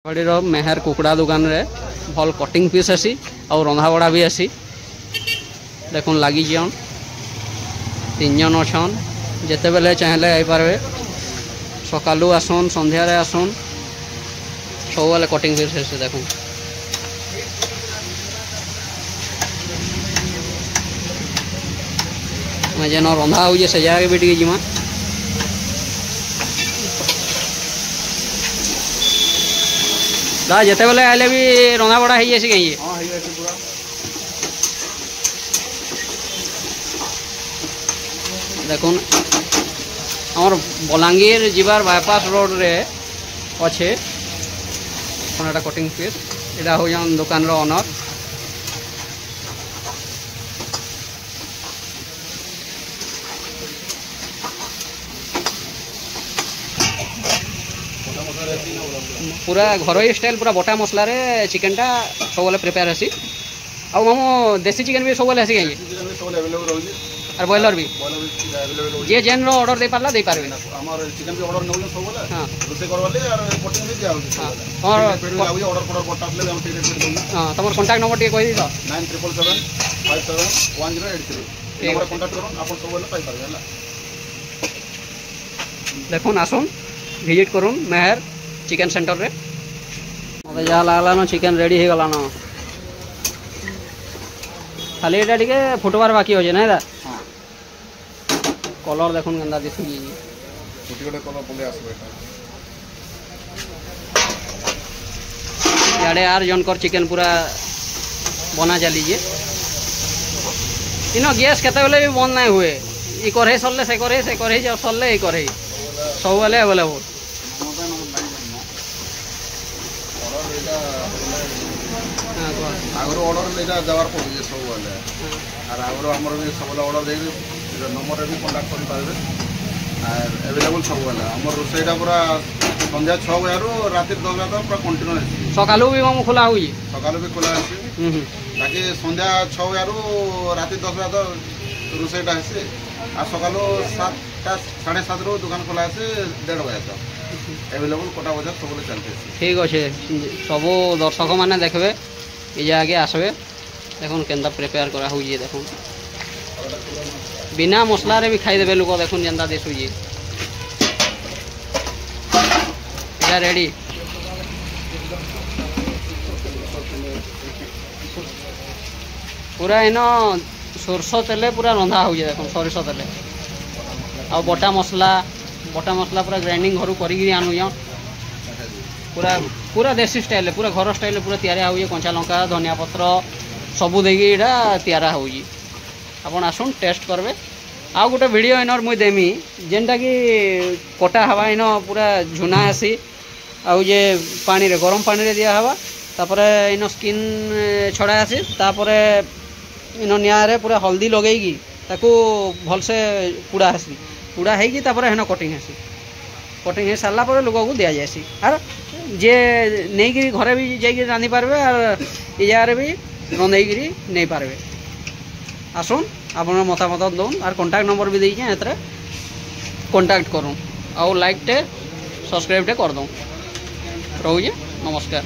मेहर कुकुड़ा दुकान रे भल कटिंग पीस आसी और रंधा बड़ा भी आसी देखुन लगी जन 3 जन अच्छन जिते बेले चाहले आईपारे सकालू आसन संध्यारे आसन सब बेले कटिंग पीस आसी देखुन मैं जेन रंधा हो से जगह भी टे जीमा दा जिते बेले आइले भी रंधा बड़ा है कहीं देखुन आमर बलांगीर जीवार बाईपास रोड रे अच्छे कटिंग पीस यहाँ हो दुकान रो ओनर पूरा घर स्टाइल पूरा बटा मसला रे चिकन टा सब प्रिपेयर आसी आ मामू देसी चिकन भी सब आसी कहीं और बॉयलर भी जे जेन रो ऑर्डर दे पारला दे पारबे हमर चिकन भी ऑर्डर नउले सब बोला हां रोसे करवाले और कटिंग भी दिया होती हां और ऑर्डर पर बटाले हम टिकट दे दूंगा हां तमर कांटेक्ट नंबर टे कहि दी तो 9777571083 नंबर कांटेक्ट करो आपन सब बोला पाई पारबे हला देखुन आसुन विजिट करूँ मेहर चिकन सेंटर रे मत जहाँ लगला न चिकन रेडी हो गला न खाली एटा टिके फुटबार बाकी हो ना दा कलर देखुन गंदा दिसु गोटे कलर पले आसबे याडे आर जनकर चिकन पूरा बना चलीजे इन गैस केते बेले भी बंद नहीं हुए ई करे सरले से करे जो सरले ई करे सब बेले अवेलेबल आगरो ऑर्डर लेजा जवार पड़े सब बेले और आगरो हमर भी सब ऑर्डर दे नंबर भी कांटेक्ट कर पारबे और अवेलेबल सब बेले हमर रोसेटा पूरा संध्या 6 बजे रात 10 बजे तक पूरा कंटिन्यू सकालू भी हम खुला हुई सकालू भी खुला है बाकी संध्या 6 बजे रात 10 बजे तक रोसेटा है और सकालू 7 7:30 रो दुकान खुला है 1:30 बजे तक अवेलेबल कोटा बजार सब चलते ठीक अच्छे सब दर्शक मैंने देखबे ये आगे आसबे देखुन केन्दा प्रिपेयर करा हुई देखुन बिना मसला रे भी खाई देबे लोग देखुन जेंदा देसु ये रेडी पूरा इन सोरस तेले पूरा रंधा हो देखुन सोरस तेले आ बटा मसला पूरा ग्राइंडिंग घर करी आनु पूरा पूरा देसी स्टाइल पूरा घर स्टाइल पूरा तैयारी हुए कंचा लंका धनिया पत्र सबू देगी तैयारा हो आपन आसुन टेस्ट करबे आ गोटे वीडियो इनर मुई देमी जेनटा कि कटा हवा इन पूरा झुना आसी आउ जे पानी रे गरम पानी रे दिया हवा तापर इन स्किन छड़ा आसी तापर इन निया रे पूरा हल्दी लगेगी ताकू भल से पुड़ा आसी पुड़ा हेगी तापर हेन कटिंग आसी कटिंग हो सारा पर लोक को दि जाएसी आर जे नहीं कि घरे भी जाइए रांधि पारबे और ये जगह भी रंधेकरी नहीं पारबे आसुन आप मतामत दौन और कांटेक्ट नंबर भी देखे एतरे कांटेक्ट करूँ और लाइक टे सब्सक्राइब टे कर दूँ रोजे नमस्कार।